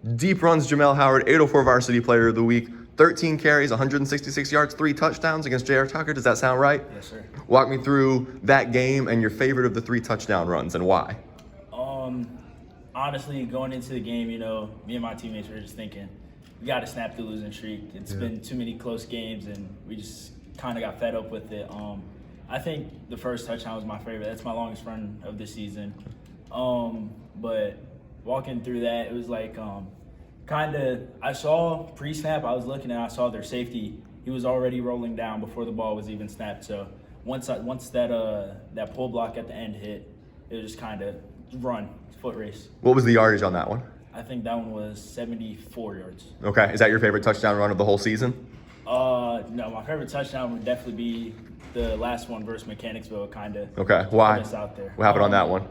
Deep runs Jamel Howard, 804 Varsity Player of the Week, 13 carries, 166 yards, 3 touchdowns against J.R. Tucker. Does that sound right? Yes, sir. Walk me through that game and your favorite of the 3 touchdown runs and why. Honestly, going into the game, me and my teammates were just thinking, we got to snap the losing streak. It's been too many close games, and we just kind of got fed up with it. I think the first touchdown was my favorite. That's my longest run of the season. But walking through that, it was like I saw pre-snap, I was looking and I saw their safety. He was already rolling down before the ball was even snapped. So once that pull block at the end hit, it was just kind of run, foot race. What was the yardage on that one? I think that one was 74 yards. Okay. Is that your favorite touchdown run of the whole season? No, my favorite touchdown would definitely be the last one versus Mechanicsville, kind of. Okay. Why? Put us out there. What happened on that one?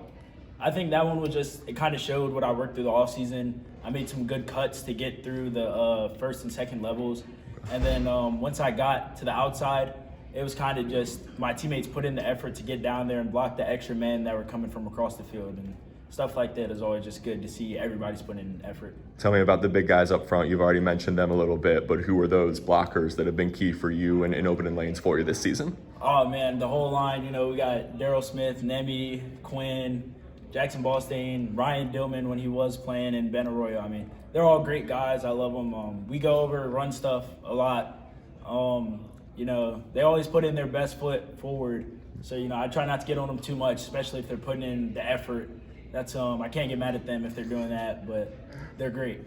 I think that one was it kind of showed what I worked through the offseason. I made some good cuts to get through the first and second levels. And then once I got to the outside, it was kind of just my teammates put in the effort to get down there and block the extra men that were coming from across the field. And stuff like that is always just good to see everybody's putting in effort. Tell me about the big guys up front. You've already mentioned them a little bit, but who are those blockers that have been key for you and opening lanes for you this season? Oh, man, the whole line. We got Daryl Smith, Nemi, Quinn, Jackson Balstain, Ryan Dillman when he was playing, and Ben Arroyo. I mean, they're all great guys. I love them. We go over, run stuff a lot. They always put in their best foot forward. So, I try not to get on them too much, especially if they're putting in the effort. That's I can't get mad at them if they're doing that, but they're great.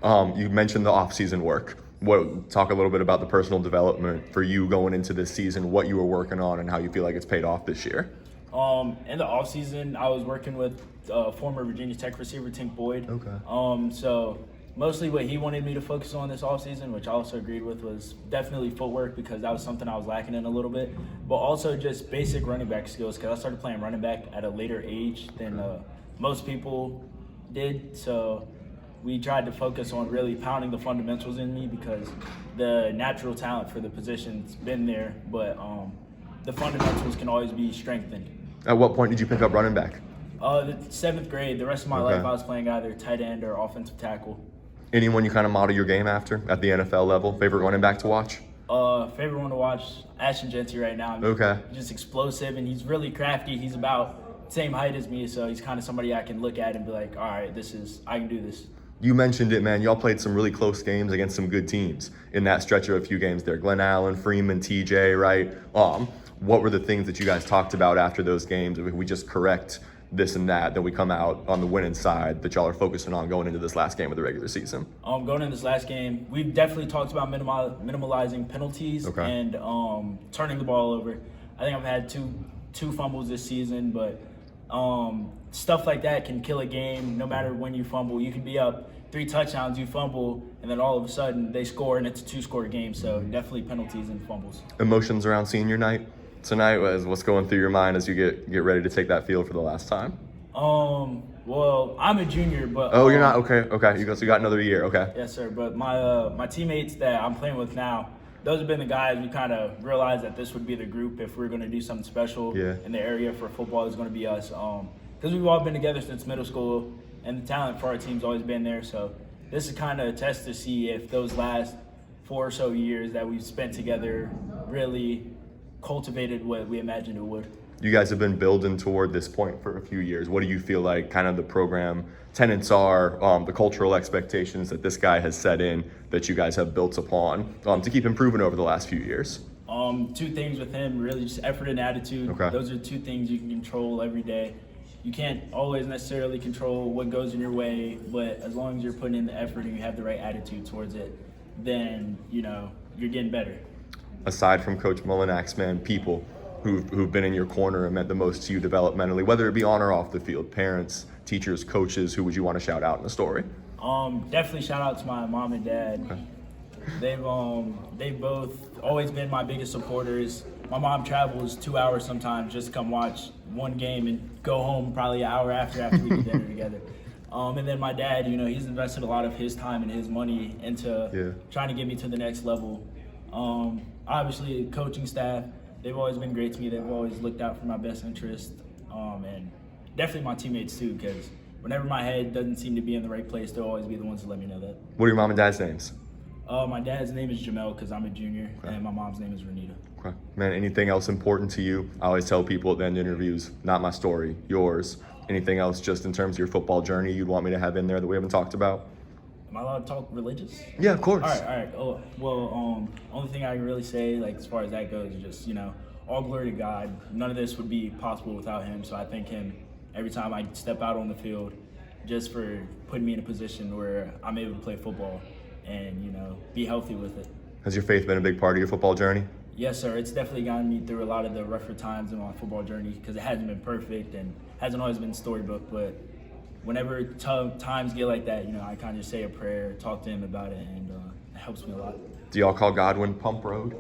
You mentioned the off-season work. Talk a little bit about the personal development for you going into this season, what you were working on, and how you feel like it's paid off this year. In the offseason, I was working with former Virginia Tech receiver Tink Boyd. Okay. So mostly what he wanted me to focus on this offseason, which I also agreed with, was definitely footwork, because that was something I was lacking in a little bit, but also just basic running back skills, because I started playing running back at a later age than most people did. So we tried to focus on really pounding the fundamentals in me, because the natural talent for the position's been there, but the fundamentals can always be strengthened. At what point did you pick up running back? The 7th grade. The rest of my life I was playing either tight end or offensive tackle. Anyone you kind of model your game after at the NFL level? Favorite running back to watch? Favorite one to watch, Ashton Genty right now. Just explosive, and he's really crafty. He's about the same height as me, so he's kind of somebody I can look at and be like, all right, I can do this. You mentioned it, man. Y'all played some really close games against some good teams in that stretch of a few games there. Glen Allen, Freeman, TJ, right? What were the things that you guys talked about after those games? If we just correct this and that, then we come out on the winning side that y'all are focusing on going into this last game of the regular season? Going into this last game, we've definitely talked about minimalizing penalties and turning the ball over. I think I've had two fumbles this season, but stuff like that can kill a game no matter when you fumble. You can be up 3 touchdowns, you fumble, and then all of a sudden they score and it's a 2-score game. So definitely penalties and fumbles. Emotions around senior night tonight, what's going through your mind as you get ready to take that field for the last time? Well, I'm a junior, but you're not? Okay. You got another year. Okay. Yes, sir. But my teammates that I'm playing with now, those have been the guys we kind of realized that this would be the group if we're going to do something special in the area for football. Is going to be us, because we've all been together since middle school, and the talent for our team's always been there. So this is kind of a test to see if those last 4 or so years that we've spent together really cultivated what we imagined it would. You guys have been building toward this point for a few years. What do you feel like kind of the program tenets are, the cultural expectations that this guy has set in that you guys have built upon to keep improving over the last few years? 2 things with him, really just effort and attitude. Those are 2 things you can control every day. You can't always necessarily control what goes in your way, but as long as you're putting in the effort and you have the right attitude towards it, then, you're getting better. Aside from Coach Mullinak's, man, people who've been in your corner and meant the most to you developmentally, whether it be on or off the field, parents, teachers, coaches, who would you want to shout out in the story? Definitely shout out to my mom and dad. They've both always been my biggest supporters. My mom travels 2 hours sometimes just to come watch one game and go home probably an hour after we get dinner together. And then my dad, he's invested a lot of his time and his money into trying to get me to the next level. Obviously, coaching staff, they've always been great to me. They've always looked out for my best interest. And definitely my teammates too, because whenever my head doesn't seem to be in the right place, they'll always be the ones to let me know that. What are your mom and dad's names? My dad's name is Jamel because I'm a junior, and my mom's name is Renita. Okay. Man, anything else important to you? I always tell people at the end of interviews, not my story, yours. Anything else just in terms of your football journey you'd want me to have in there that we haven't talked about? Am I allowed to talk religious? Yeah, of course. All right. Oh, well, only thing I can really say, like, as far as that goes, is just, all glory to God. None of this would be possible without him. So I thank him every time I step out on the field, just for putting me in a position where I'm able to play football and, be healthy with it. Has your faith been a big part of your football journey? Yes, sir. It's definitely gotten me through a lot of the rougher times in my football journey because it hasn't been perfect and hasn't always been storybook. But whenever times get like that, I kind of say a prayer, talk to him about it, and it helps me a lot. Do y'all call Godwin Pump Road?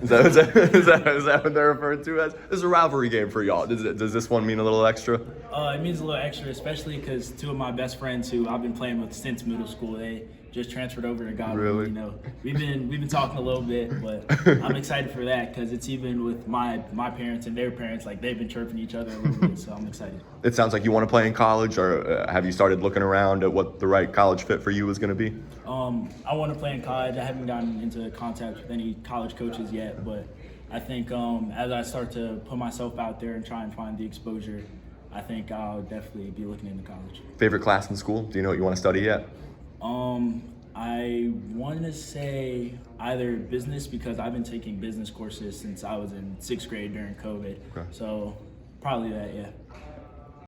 Is that what they're referred to as? This is a rivalry game for y'all. Does this one mean a little extra? It means a little extra, especially because two of my best friends who I've been playing with since middle school, they just transferred over to Godwin. Really? We've been talking a little bit, but I'm excited for that because it's even with my parents and their parents, like they've been chirping each other a little bit, so I'm excited. It sounds like you want to play in college, or have you started looking around at what the right college fit for you is going to be? I want to play in college. I haven't gotten into contact with any college coaches yet, but I think as I start to put myself out there and try and find the exposure, I think I'll definitely be looking into college. Favorite class in school? Do you know what you want to study yet? I want to say either business because I've been taking business courses since I was in 6th grade during COVID. Okay. So probably that, yeah.